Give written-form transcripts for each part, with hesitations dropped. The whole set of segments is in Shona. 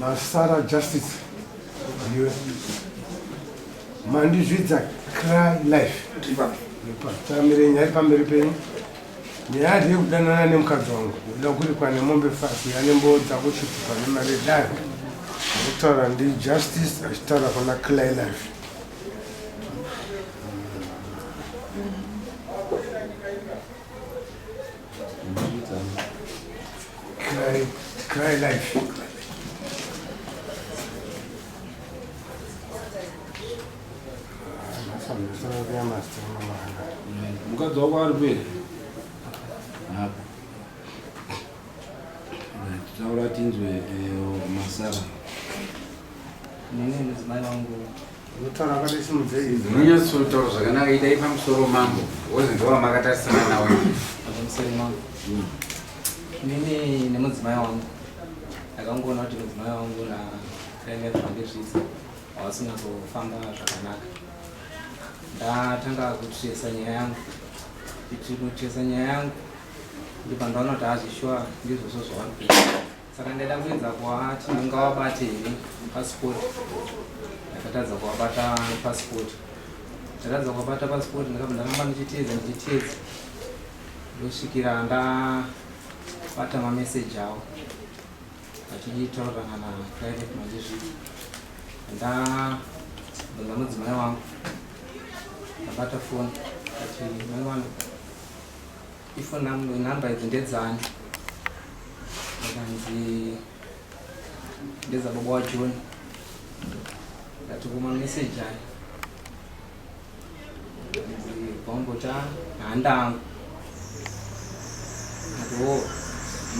Masara Justice. Mandi Zwiza Cry Life. Tamire nyari pamberi penyu. Nyari kudanana nemukadzi wangu. Kuda kuri kwane mombe fasi yanemboudza kuti pane mari dai. Kutaura ndi Justice achitaura pana Cry Life. Cry Life. Mukadzi wako ari peri apa taura tinzwe Masara. Nini mudzimai wangu Kutaura akati simudzei. Munyatsotaura zvakanaka idai pamusoro mambo. Wozi ndiwa makatarisana nawe. pamusoro mangu. Nini nemudzimai wangu ndakangoona kuti mudzimai wangu naKLF Mandezvitsa havasina kufamba zvakanaka. Ndatanga kutsvesa nyaya yangu. Kutsvesa nyaya yangu ndipo ndaona kuti hazvishuwa ndizvozvo zvavari kuita. Saka ndaida kuedza kuwati ndingavabate here pasipoti. Ndakatadza kuwabata pasipoti. Ndatadza kuwabata pasipoti ndakamba ndichiteedza ndosvikira ndabata mameseji avo achitaurirana naKLF Mandezvitsa. Ndabvunza mudzimai wangu ndabata foni ati mai wangu ifoni namba idzi ndedzani? Ndakanzi ndedzababa waJohn. Ndati kumameseji aya bhombota handangu. Ati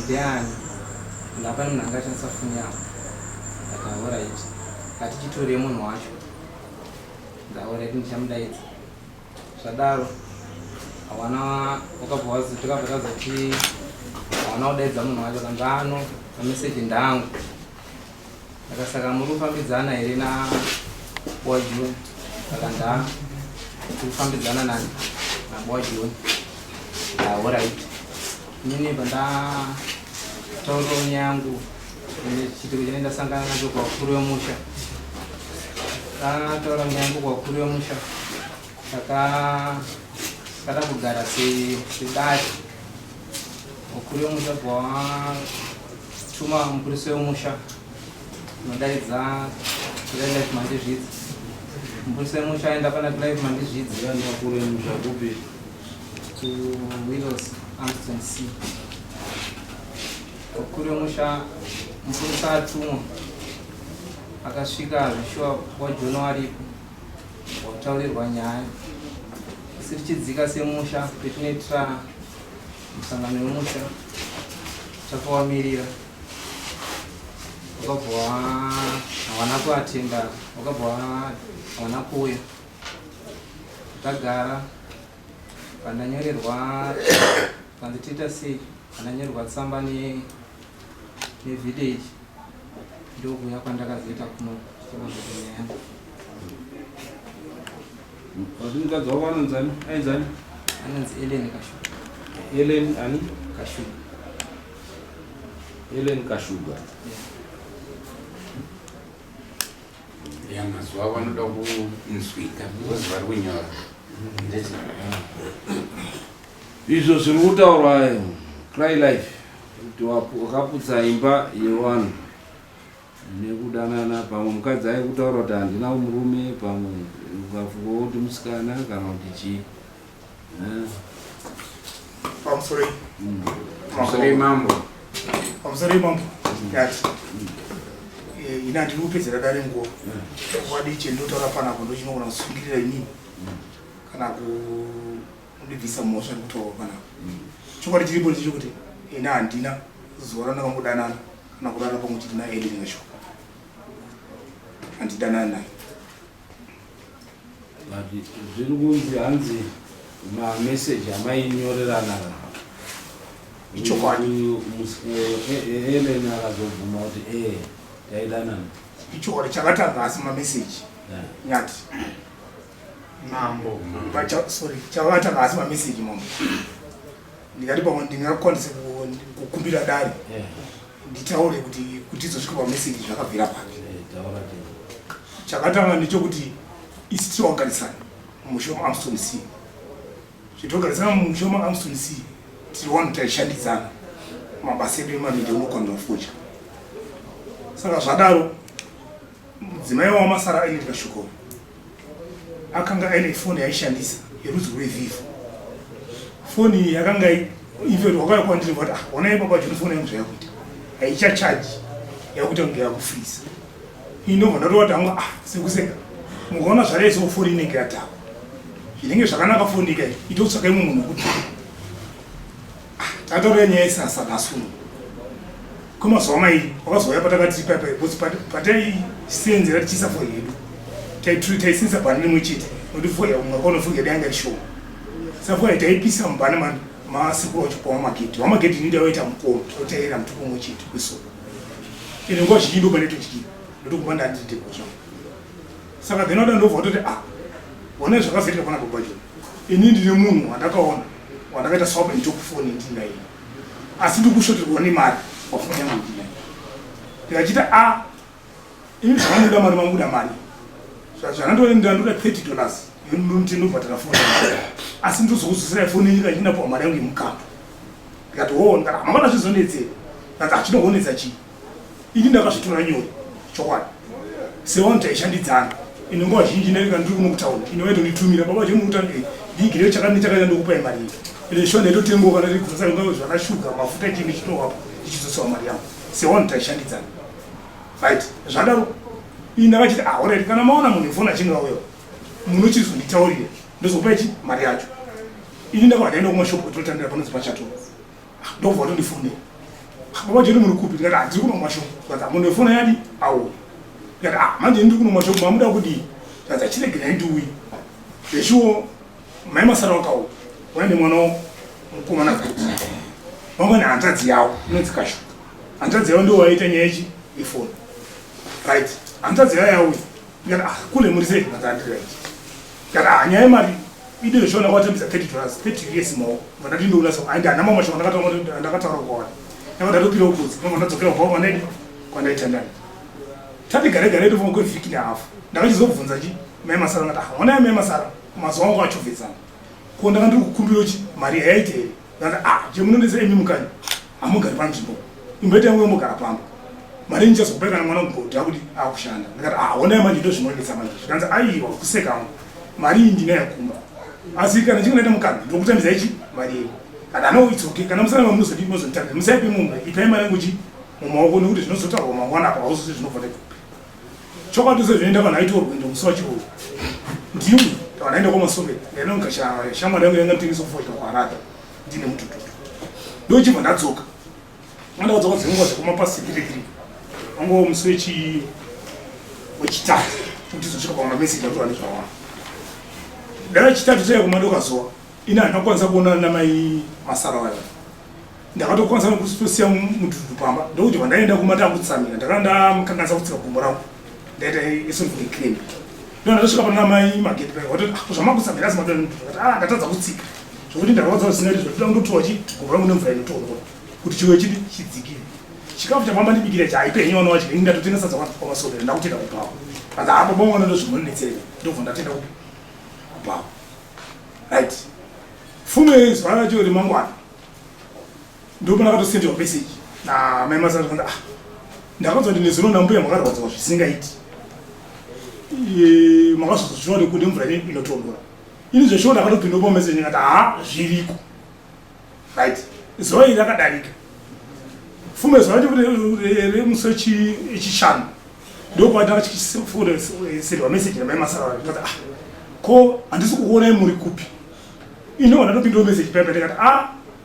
ndiani? Ndapani munhu angashandisa foni yavo. Ndati alright, ngatichitore munhu wacho. Alright, ndichamudaidza. Zvadaro hawana wakabva takazoti hawana kudaidza munhu wacho kanzi ano mameseji ndangu. Saka muri kufambidzana here naBoaJohn? Saka kufambidzana nani? naBoaJohn. Alright, inini pandataurawo nyaya yangu chitiko chine ndasangana nacho kwakuru wemusha. Ndataura nyaya yangu kwakuru wemusha. Kada kugara sedare. Wakuru wemusha bwawatuma mupurisi wemusha unodaidza KLF Mandezvitsa. Mupurisi wemusha aenda pana KLF Mandezvitsa. Wakuru wemusha kupi? To Willows Amston C. Wakuru wemusha mupurisi atumwa akasvika zvishuwa waJohn waripo wakutaurirwa nyaya. Isi tichidzika semusha petinoitira musangano wemusha takawamirira. Wakabva hawana kuatenda, wakabva hawana kuuya. Tagara pandanyorerwa kanzi tiita sei, pandanyorerwa tsamba nevillage ndokuuya kwandakazoita kuno kuchivanzonyaya yangu. Mukadzi wako anonzani? Ainzani? Anonzi Ellen Kashuga. Ellen ani? Kashuga. Ellen Kashuga. Ya mazuva vanoda kuinzwika because vari kunyora. Izvo zviri kutaurwa Cry Life kuti wakaputsa imba yevanhu nekudanana. Pamwe mukadzi ari kutaura kuti handina murume, pamwe ukafunga kuti musikana kana kuti chii. Pamusoro mambo. Pamusoro mambo. Yati. Ina ndiri kupedzera dare nguva. Wadi chendotaura panapo ndochinoona kusungirira inini. Kana kundibvisa mhosva ndikutaura panapo. Chokwadi chiripo ndechekuti ina handina zuva randakangodanana kana kurara pamwe chete naEllen Kashuga. Handidanana naye. But zviri kunzi hanzi mameseji amainyorerana ichokwadi. Ellen akazobvuma kuti taidanana. Ichokwadi chakatanga asi mameseji. Nyati. Mambo. Sorry, chakatanga asi mameseji mambo. Ndikati pamwe ndingakwanisa kukumbira dare. nditaure kuti izosvika pamessage zvakabvira pake. taura Chakatanga ndechekuti isi tinogarisana mushoma Armstrong C. Chitogarisana mushoma Armstrong C tiriwana taishandidzana mabasa edu emamidhi unokwanza fucha. Saka zvadaro mudzimai waMasara aine Kashukuru akanga aine foni yaishandisa yerudzi rweVivo. Foni yakanga ive wakauya kwandiri kuti onai baba joni foni yangu zvayakuita haichachaji yakuita kunge yakufrisa. Ino vanatowati hanga sekuseka mukaona zvaraiswa foni inenge yatako zvinenge zvakanaka foni ika itotsvaka imwe munhu kuti tataura nyaya isasa nasunu kwemazuva mairi wakazouya patakati pataiseenzera tichiisa foni yedu taisindisa bhani rimwe chete nokuti foni mwakaona foni yedu yanga ishoma safoni taipisa mubhani masikuru wachipa wamagedhi wamagedhi inoita waita mukomo totaira mutupo umwe chete kwesoro ine nguva zhinji ndo paneto chikii ndokubanda andite kuzva. Saka ndinoda ndobva kuti ona zvakazoitika pana baba joni. Ini ndine munhu wandakaona wandakaita swap ndokufoni ndingai. Asi ndikushoterwa nemari wafuna yangu ndingai. Ndikachita ini zvanoda mari mamuda mari. Zvanondori ndandoda $30 yondomutendo bhatara foni. Asi ndozokuzosera foni nyika ndinapo mari yangu imukambo. Ndikati ndikati mangana zvizondetsera. Ndikati achinoonetsa chi. Ini ndakazvitora nyore. Chokwadi seona taishandidzana ine nguva zhinji ndaika ndiri kuno kutaura inowaita unditumira baba joni kuti ndigire chakaita ndokupa mari ine shona itotengoka ndarikuza ngao zvakashuga mafuta chini chitowapo chichizosawa mari yangu seona taishandidzana right zvadaro ine akachiti alright kana maona munhu foni achingauya munochizonditaurira ndozokupai chi mari yacho ini ndakadaenda kumashopu totandira panonzi pachato ndobva watondifunira baba joni muri kupi ndikati ndiri kuno kumashopu ndikati munhu wefoni yadi awo ndikati manje ndiri kuno kumashopu mamuda kudii ndikati achiregerai ndiuyi zveshuwo mai Masara wakawo waine mwana mukomana kuti vamweni hanzvadzi yawo inonzi Kashuka hanzvadzi yawo ndo waita nyaya ichi ifoni right hanzvadzi yawo yawo ndikati kule muri sei ndikati ndikati nyaya yemari ide zvishona kwatambisa $30 30 years maoko vandati ndoulaso handana mamashoko ndakataura kwavari ndakandatopira ukudzi ndadzokera kubva kwanedi kwandaitandani tati gare gare ndofuna kwevhiki nehafu ndakachizobvunza chi mai Masara ngati ona mai Masara mazuva angu achovhedzana ko ndakandiri kukumbira chi mari yaite here ndakati chemunondese imi mukanyi hamugari panzvimbo imboita yangu yomugara pamba mari nichazokupai kana mwana mugodhi akuti akushanda ndikati onai manje ndo zvinonetsa manje zvikanzi aiwa kusekangu mari iyi ndinayakumba asi kana chinge ndaita mukana ndokutambisa ichi mari yenyu kana anoitsoke kana musaranga munozodi mozonditambisa musaipe mumwe ipai mari yangu chi mumaoko nekuti zvinozotaurwa mangwana apa hauzosi zvinobva chokwadi sezvinoenda kana aitorwa ndo musi wachiroro ndimi wanaenda kwamasoveti shamwari yangu yanga mutengesa kufoita kwarada ndine mutututu ndochibva ndadzoka andakadzoka dzenguva dzekumapasikirekiri wango musi wechitatu kuti zosvika pamameseji akuti ane zvawanda ndakachitatu chaiya kumadokazuva ine handakwanisa kuonana namai Masara wayo ndakatokwanisa kusiya mutututu pamba ndokuti vandaenda kumatambutsamira ndakanda mukanganisa kutsika gumbo rangu ndaita esonfuni claim ndosvika pana mai mageti pai watoti zvamagutsamira asi madoni ndatadza kutsika zvokuti ndakakwadza kusingaiti zvotoda kundotowa chi gumbo rangu nemvura inotongola kuti chiwe chidi chidzikire chikafu chapamba ndibikira chaipenyu wana wacho ini ndatotengesa dzapamasovera ndakutenda kupawa kanza apo bamwana ndozvinondetserera ndobva ndatenda kupawa right fume zuva racho remangwana ndopo ndakatosenderwa meseji namai Masara kanza ndakanzwa ndine zino nambuya makarwadzawa zvisingaiti makazozviona nekuti mvura inotonhora ini zveshuwo ndakatopindapo meseji ngati zviriko right zuva iri rakadarika fume zuva racho remusi wechishanu ndokwati ndakachisenderwa meseji namai Masara ndikati ko handisi kuonai muri kupi ino ndatopindawo meseji paipa ndikati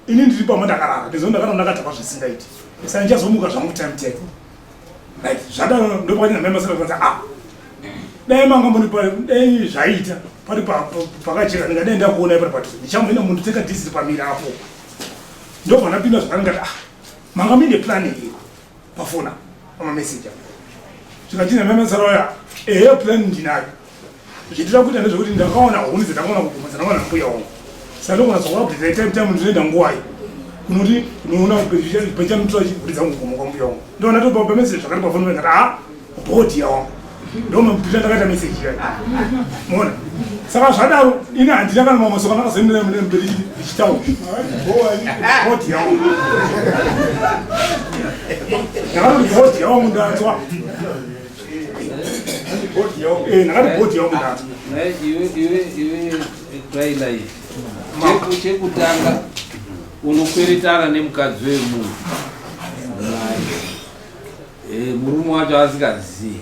ini ndiri pama ndakarara ndizvo ndakana ndakatapa zvisingaiti saka ndichazomuka zvangu time time right zvadaro ndopakati namai Masara kanza dai manga muri dai zvaita pari pakacheka ndingadai ndakuonai pari padhuze ndichamboenda munhu teka dhiziri pamiri apo ndobva ndapinda zvakare ngati manga mine plani here pafona pamameseji apo zvikachina mai Masara waya ehe plani ndinayo zvichitira kuita ndezvekuti ndakaona huni dzandakaona kuguma dzandakaona mbuya wangu saka ndogona zokuapdate time ndinoenda nguwai kunoti unoona pecha mtu achibudisa ngugomo kwa mbuya wangu ndona to baba message zvakati pafoni ngata body yawo ndoma mpita ndakaita message yayo muona saka zvadaro ine handina kana mama soka nakazendera mune mberi ichitawo body yawo nakati body yawo mundatswa body yawo nakati body yawo mundatswa iwe traila iyi chekutanga unokweretana nemukadzi wemunhu murume wacho asikazivi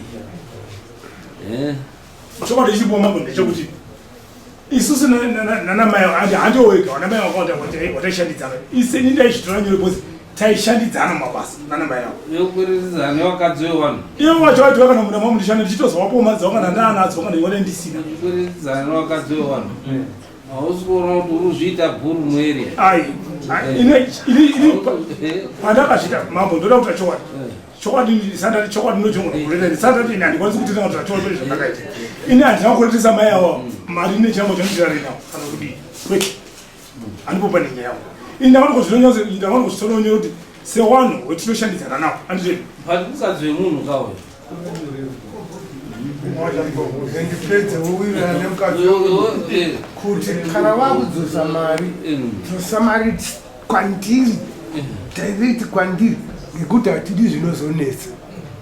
chokwadi ichiboma ndechekuti isusu nanamai handioega vanamai vakawanda wataishandidzana iseni ndaichitora nyore bhozi taishandidzana mabasa nanamai avo yokweretedzana nevakadzi vevanhu ivo vacho vaitiva kana muna mamundishanda ndichitozovapo madzawo kana ndaanadzo kana iwada ndisina kweretedzana nevakadzi vevanhu hausi kuona kuti uruzviita bhuru mueria ai pandakazvita mambo ndoda kuta chokwadi chokwadi sandati chokwadi ndinochongona kureta sandati ine handikwanisi kuti ndanga chokwadi pane zvandakaita ine handina kuretesa mai avo mari ine chirambo chanditirari nawo kana kudii kwete handipo pane nyaya yavo ini ndakati kuzvitononyora kuti sewanhu wetinoshandidzana navo handitei pati mukadzi wemunhu kawe ndipedze uwirana nemukadzi kuti kana vakudzosa mari dzosa mari kwandiri direct kwandiri ngekuti hatidi zvinozonetsa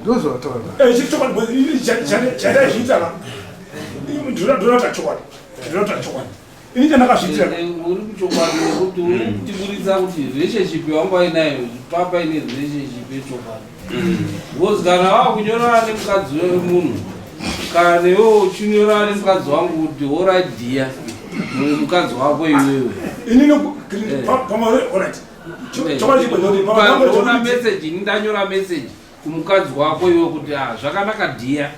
ndozvataura chiri chokwadi chadaizviitana ndinota chokwadi ini chandakazviitira uri kuchokwadi nekuti uri kutiburitsa kuti relationship yawangu ainayo papa ine relationship yechokwadi because kana wakunyorana nemukadzi wemunhu kana newewo uchinyorana nemukadzi wangu kuti alright dear mukadzi wako iwewe inini pamaorit ona message ini ndanyora message kumukadzi wako iwe kuti zvakanaka dear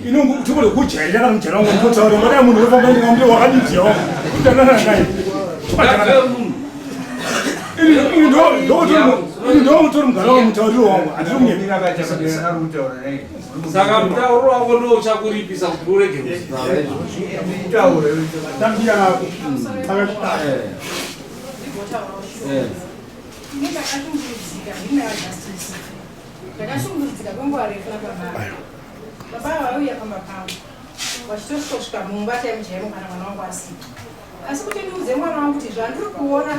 inotokole kujairira kana mujara wangu ndotaura ngadai munhu wefamba ndingambe wakaditiyawo kutananakai ndomutori mugara wamutauriro wangu saka mutauriro wako ndo uchakuripisa kuti urege ndakashungurudzika kwenguva refu nababa baba vauya pamba pangu vachitosvika mumba taimujaimu kana mwana wangu asika asi kuti ndiudze mwana wangu kuti zvandiri kuona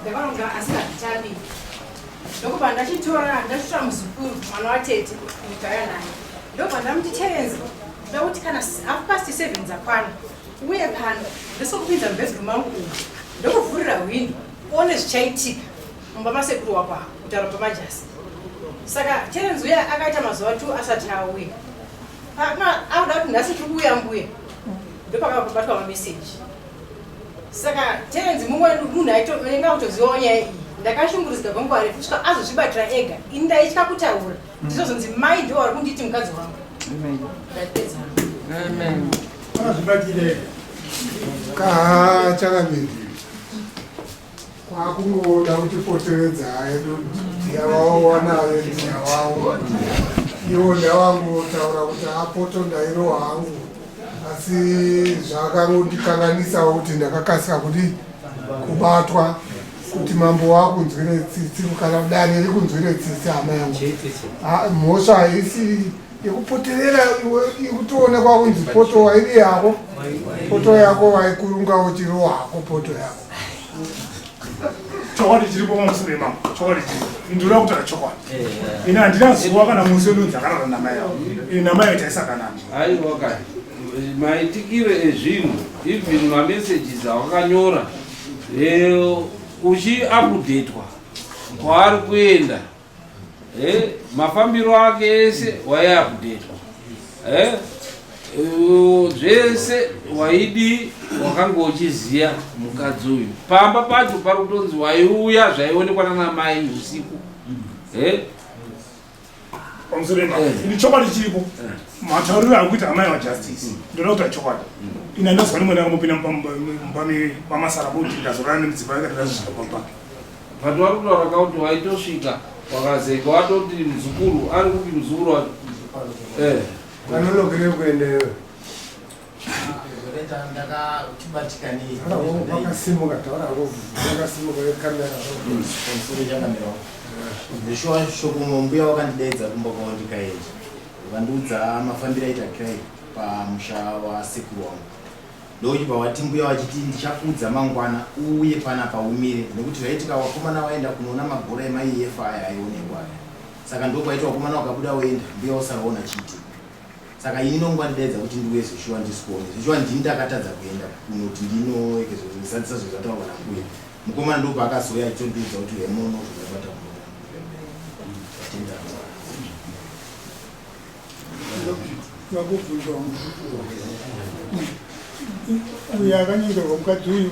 ndavanonga asingazitambi ndokubva ndachitora ndachitora muzukuru mwana watete kugara naye ndobva ndamuti Terence ndakuti kana 7:30 dzakwana uye pano ndisokupinza mubhedroom mangu umu ndokuvhurira hwindo one zvichaitika mumba masekuru wako ako kutaura pamajasi saka Terence uya akaita mazuva 2 asati auya auda kuti nhasi tiri kuuya mbuya ndopakabatwa mameseji saka Terence mumwe munhu ainga kutozivawo nyaya iyi ndakashungurudzika kwenguva refu kusvika azozvibatira ega ini ndaitya kutaura ndizozonzi mai ndiwo vari kunditi mukadzi wangu ndapedza azvibatire kachakamiri kwakungoda kutipoteredza hedu yavawaonayo ndiyavawo iwo ndavangu taura kuti apoto ndairo hangu asi zvakangondikanganisawo kuti ndakakasika kuti kubatwa kuti mambo wakunzwire tsitsi kana dani rikunzwire tsitsi hama yangu mhosva haisi yekupoterera yekutoona kwakunzi poto wairi yako poto yako waikurungawo chiro wako poto yako chokwadi chiripo pamusoro emambo chokwadi chiripo ndinoda kutaura chokwadi ine handina zuva kana musi wenunzi akarara namai yavo namai taisakana aiwa kani maitikiro ezvinhu even mamessages awakanyora uchiupdatwa kwaari kuenda mafambiro ake ese waiupdatwa zvese waidi wakanga uchiziya mukadzi uyu pamba pacho pari kutonzi waiuya zvaionekwa nanamai usiku pamusoro emambo ini chokwadi chiripo matauriro ari kuita amai wajustice ndoda kuta chokwadi ine ndazwa rimwe ndakamupinda mupami pamasaraboti ndazorana nemudzimba yakati ndazvisvika pamba vanhu vari kutaura kauti waitosvika wakazeka watoti muzukuru ari kupi muzukuru wacho vanonogere kuendeyo ndakatibatikani vakasimuka taura vakasimuka vekamera zvishuwa shoko mbuya wakandidaidza kumbokawo ndikaedza vandiudza mafambiro aita kirai pamusha wasekuru wangu ndochibva wati mbuya wachiti ndichakuudza mangwana uye panapa umire nekuti zvaitika wakomana waenda kunoona magora emaiyefa aya aionekwa aya saka ndokwaita wakomana wakabuda woenda mbuya usaraona chiti saka ini nongwandidaidza kuti ndiuye zvishuwa ndisikuone zvishuwa ndini ndakatadza kuenda kunoti ndinoekezozvisandisa zvozvataurwa nambuya mukomana ndopa akazoya achitondiudza kuti hemuno zvakabata vakubvunza uyu akanyengerwa mukadzi uyu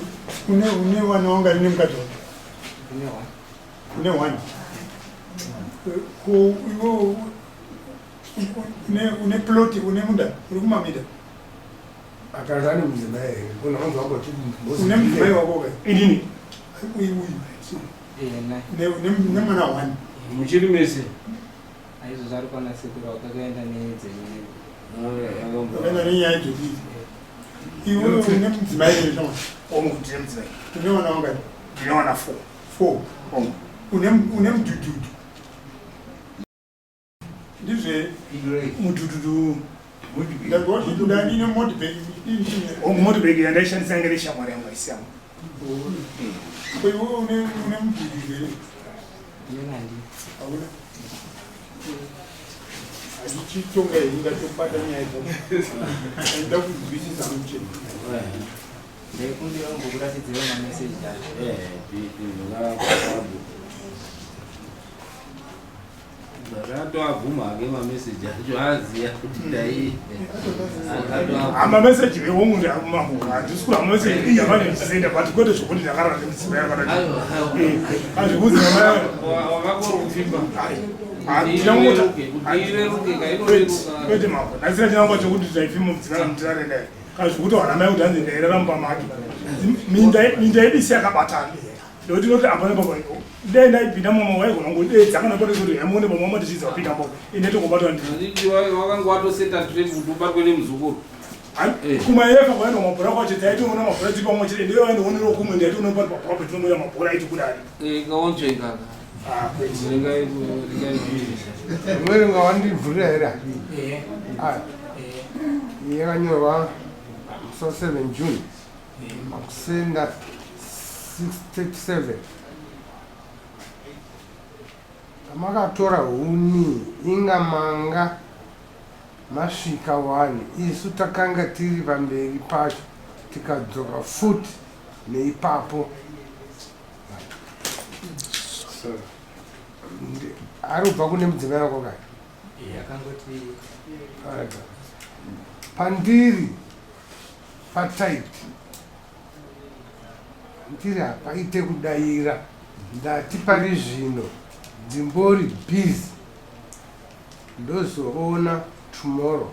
une wana wanga rine mukadzi wake une one iwo une ploti une munda uri kumamida akazani mudzimai unaonzwa kuti une mudzimai wako inini uyu ne mwana one muchiri mese aizvo zvari kwana sekuru wakakaenda nedzimwe akaenda nenyaya dzokii iwe une mudzimai ere omukutire mudzimai une wana wanga ndine wana 4 une mudhudhudhu ndizve mudhudhudhu ndazvachiudani nemotibheki motibheki yandaishandisa nge neshamwari yangu aisiyangu iwe une mudhudhudhu ere nenandi hauna hadichitonga ingatobata nyaya dzaida kuzwisisa mucheni ndaikumbira umbokuratidzira mameseji ndakatoabvuma hake mameseji acho aziya kuti dai amameseji vewomu ndiakumangu handisikura mameseji yavane ndichizoenda but kwete zvokuti ndakarara ndemudzimai yakazvikuzi wakakora kupfimba kwete mako ndasina chinangwa chokuti taifima mudzimai kamutirarendai kazvikuti wanamai kuti hanzi ndairaramba maki minda idisi yakabatana ndokuti noti apane baba dai ndaipinda mama waigona ngodedza kana kwete kuti yamuone baba mama tichizi wapinda mboko ine tokubatwa nditi wakanga watoseta trip kuti ubatwe nemuzukuru kumayefa kwaenda mabhora kwacho taitoona mabhora ti pamwe chete ndiyo waindoonero kumwe ndaitoona pati mabhora petinomoya mabhora aiti kudari kaonzva ikaka umweni ngawandibvurira here yakanyorwa so 7 June makusenda 637 makatora huni inga manga masvika 1 isu takanga tiri pamberi pacho tikadzoka futi neipapo ari kubva kune mudzimai wako kai yakangoti pandiri pataiti ndiri hapaite kudayira ndati pari zvino ndimbori busy ndozoona tomorrow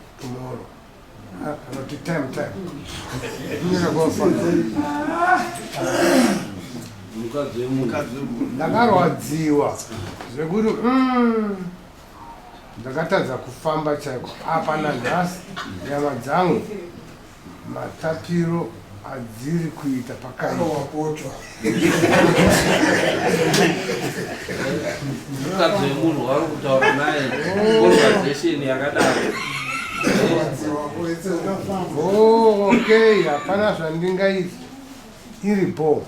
anoti time mukadzi wemunhu ndakarwadziwa zvekuti ndakatadza kufamba chaiko apa nanhasi nyama dzangu matapiro adziri kuita pakaiwapotwa mukadzi wemunhu wari kutaura naye conversation yakadaro okay hapana zvandingaiti iripo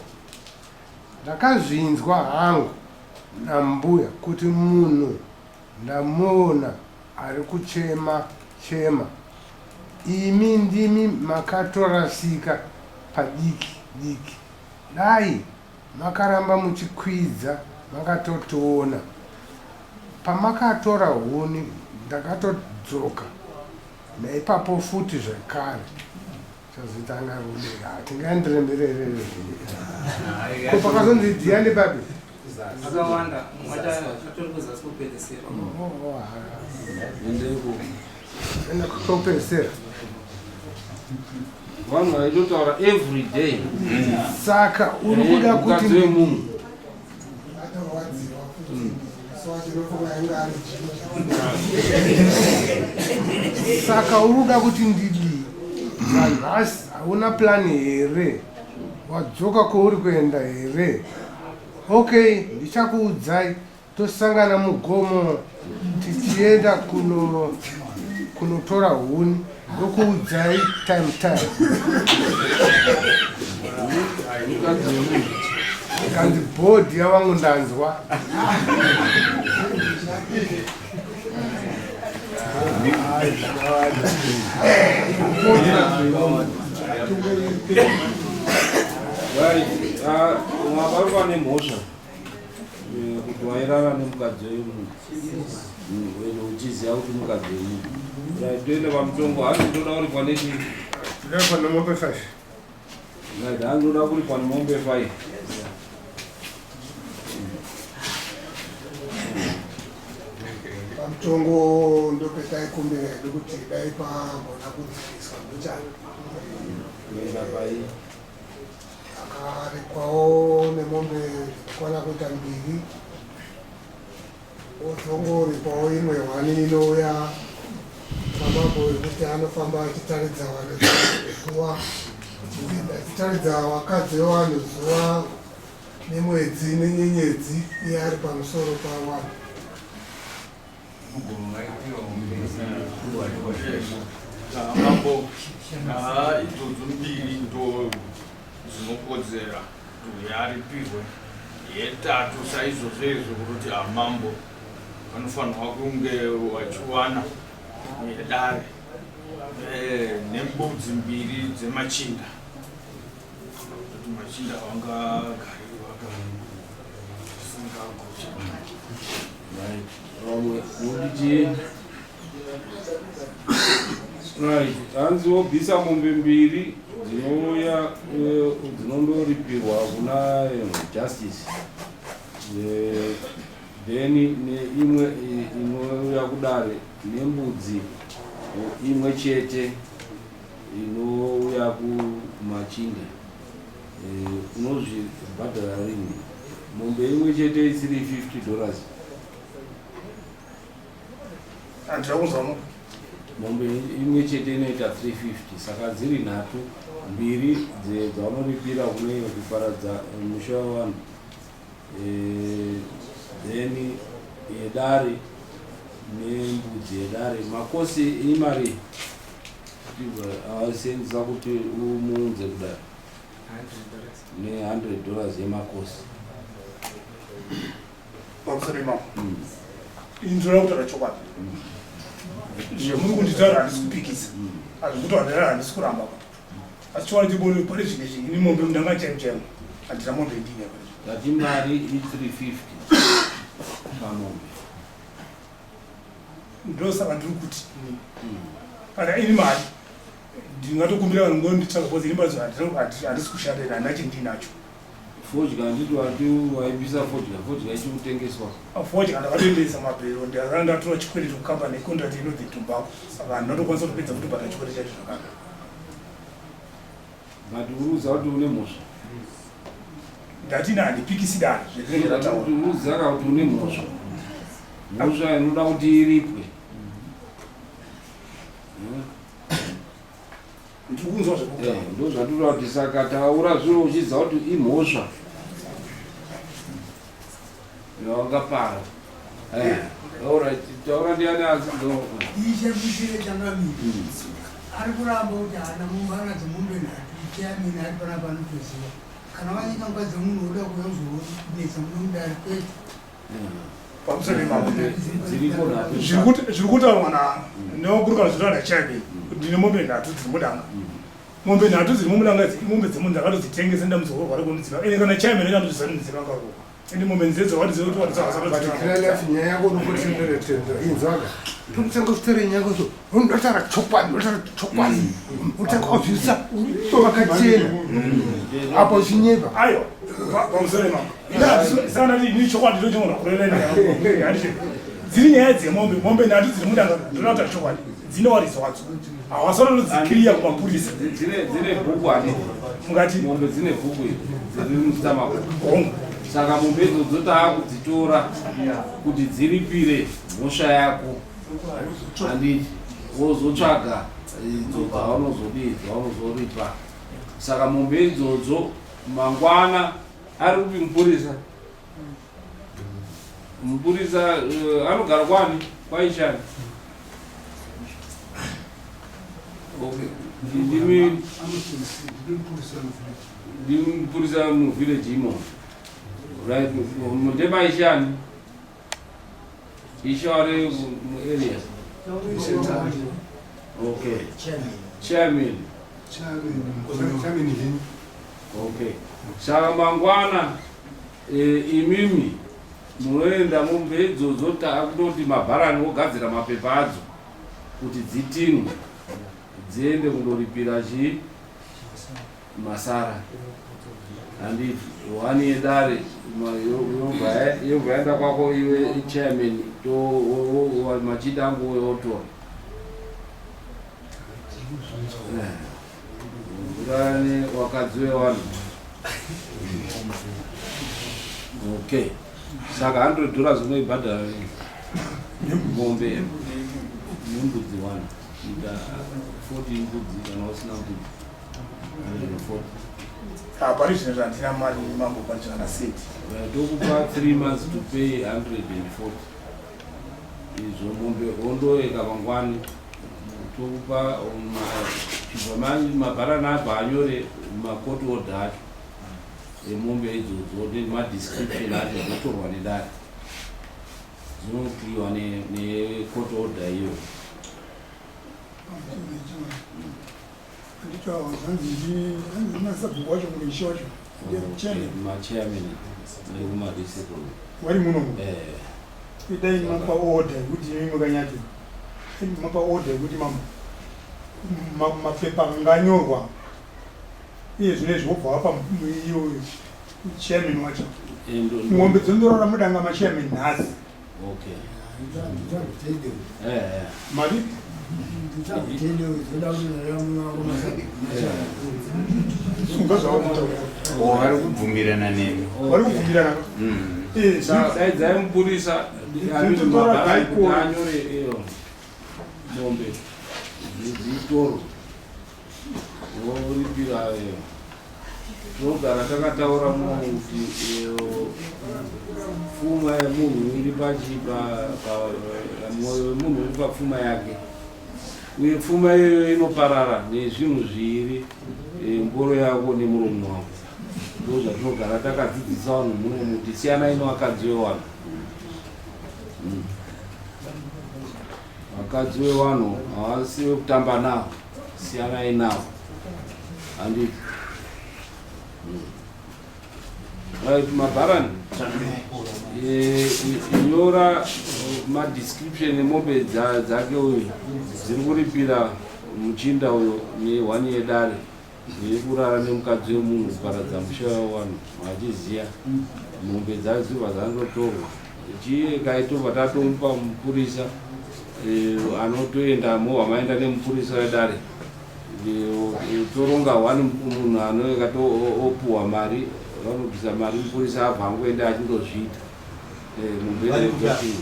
ndakazvinzwa hangu nambuya kuti munhu ndamuona ari kuchema imi ndimi makatorasika padiki dai makaramba muchikwidza makatotoona pamakatora huni ndakatodzoka naipapo futi zvekare chazitanga tingandirembererere ko pakazonzi ndiani babi akawanda tori kuzasi kupedzisira enda kutopedzisira vanhu vaitotaura every day saka uri kuda kuti mukadzi wemunhu saka uri kuda kuti ndidii nhasi hauna plani here wadzoka kwauri kuenda here okay ndichakuudzai tosangana mugomo tichienda kunotora huni ndokuudzai time kanzi bhodhi yavangu ndanzwa mwabarwa nemhosva kuti wairara nemukadzi wemunhu uchiziva kuti mukadzi wemunhu toende pamutongo hanzi ndoda kuripwa nechii ndapa nemombe 5 hanzi ndoda kuripwa nemombe 5 pamutongo ndopetaikumbira hedu kuti dai pagona kudzidziswa muchana akarikwawo nemombe kwana kuita 2 odzongorikwawo imwe 1 inouya mababo ekuti anofamba achitaridza vanhu zuva achitaridza vakadzi vevanhu zuva nemwedzi nenyenyedzi iye ari pamusoro pavanhu mambo idzodzo mbiri ndo dzinokodzera kuti aripirwe yetatu saizvozvo kuti amambo vanofanirwa kunge vachiwana yedare nembudzi 2 dzemachinda kuti machinda vangagari vakasingagocha hanzi wobvisa mombe 2 dzinouya dzinondoripirwa kuna justice then neimwe inouya kudare nembudzi imwe chete inouya kumachinda unozvibhadhara rini mombe imwe chete $350 andira kuzvamo mombe imwe chete inoita 350 saka dziri 3 2 dzavanoripira kune kuparadza musha wavanhu then yedare nembudzi yedare makosi imari avasenzisa kuti umuunze kudare ne$100 yemakosi pamusoro imamo indinoda kutaura chokwadi zvemuri kunditaura handisi kupikisa hazvikuti vandara handisi kuramba asi chokwadi tibone pane zvimwe ini mombe mundanga chaimo handina mombe ndine ngati mari i$350 pamombe ndosaka ndiri kuti kana ini mari ndingatokumbira vanhu ngonditsvaga bcause ini mbazo handisi kushandira handina chendinacho fodya nditi wati waibvisa fodya ichikutengeswa fodya ndakatoendesa mabhero ndakanga ndatora chikwere chokukamba necontract inodzi tumbako saka handinatokwanisa kutopedza kutobhata chikwere chacho zvakanga ngati uruza kuti une mhosva ndatina handipikisi dani uzaka kuti une mhosva inoda kuti iripwe ndirikunzwa zvekutaura ndo zvatira kuti saka taura zviro uchiziva kuti imhosva yawangapara taura ndiani ishakushire changamiri ari kuramba kuti hana mumbana dzemombe 3 tiamini ari pana panotoziva kana vanyika nguva dzemunhu uda kuyozonetsa munomuda ari kwete pamusoro imamo zviri kutaurwa newakurukana zvitaura chaibei ndine mombe 3 dziri mudanga mombe 3 dziri mumudanga imombe dzemunhu ndakatodzitengesa ndamuzoro vari kundiziva ene kana chaimene kandozvisandiziva ngaro ende mombe nzedzo wadiziva kuti wadisakasakati nyaya yako nokutenderetendera inzvaga tokutanga kutere nyaya yakoso unotara chokwadi utanga kuzvisa vakachena apo chinyepa aiwa pamusoro imamo sanati ini chokwadi ndochimona kureleni dziri nyaya dzemombe mombe 3 dziri mudanga ndinota chokwadi dzinowaridza wadzo hawasananodzikiriya kumapurisa dzine bhuku ani mungati mombe dzine bhuku dziri mutamako saka mombe idzodzo taakudzitora kuti dziripire mhosva yako handiti wozotsvaga idzo dzavanozoripa saka mombe idzodzo mangwana ari kupi mupurisa anogara kwani kwaishani ndimupurisa muvillage imo right ndemaishani ishare muarea okay chairman okay saka mangwana imimi munoenda mombe idzodzo takunoti mabharani ogadzira mapepa adzo kuti dzitinwe dziende kundoripira masara handiti 1 yedare yobva yaenda kwako iwe chairman machidangu otora urane wakadzi wewanhu okay saka $100 unoibhadhara mombe nembudzi 1 ita 40 mbudzi kana usina mbudzi 140 pari zvino zvandina mari mambo panjana seti tokupa 3 months to pay 140 izvo mombe ondoeka mangwani tokupa mabharani abva anyore makoti order acho emombe idzodzo nemadescription acho zvotorwa nedare zvinokliwa nekoti order iyo machairman nekumadiscipline wari muno idai mapa order kuti imukanyati mapa order kuti mapepa nganyorwa iye zvine zvobva wapa iyo chairman wacho ng'ombe dzondorora mudanga machairman nhasi okay mari vari kubvumirana nemi vari kubvumirana daidzai mupurisa kuti anyore iyo mombe dzitoro voripira togara takataura kuti pfuma yemunhu iri mwoyo wemunhu uri papfuma yake uye pfuma iyoyo inoparara nezvinhu zviri ngoro yako nemuromo wako ndo zvatinogara takadzidzisa vanhu muno muti siyana ino vakadzi wevanhu vakadzi wevanhu havasi vekutamba navo siyanai navo handiti right mabharani inyora madescription emombe dzake uyu dziri kuripira muchinda uyo ne1 yedare iri kurara nemukadzi wemunhu kuparadza musha wevanhu vachiziya mombe dzake dzibva dzandotorwa kaitobva tatomupa mupurisa anotoendamo hamaenda nemupurisa wedare toronga 1 munhu anoekatoopuhwa mari vanobvisa mari mupurisa abva angoenda achindozviita mumbereoti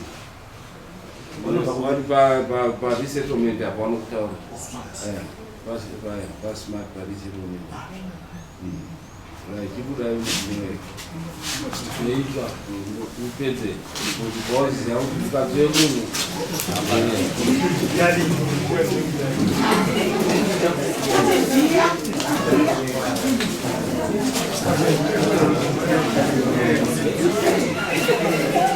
vari paresettlement apa vanokutaura pasmart paresettlement tikudai zvinoitwa upedze kuti vaziva kuti mukadzi wemunhu Thank you.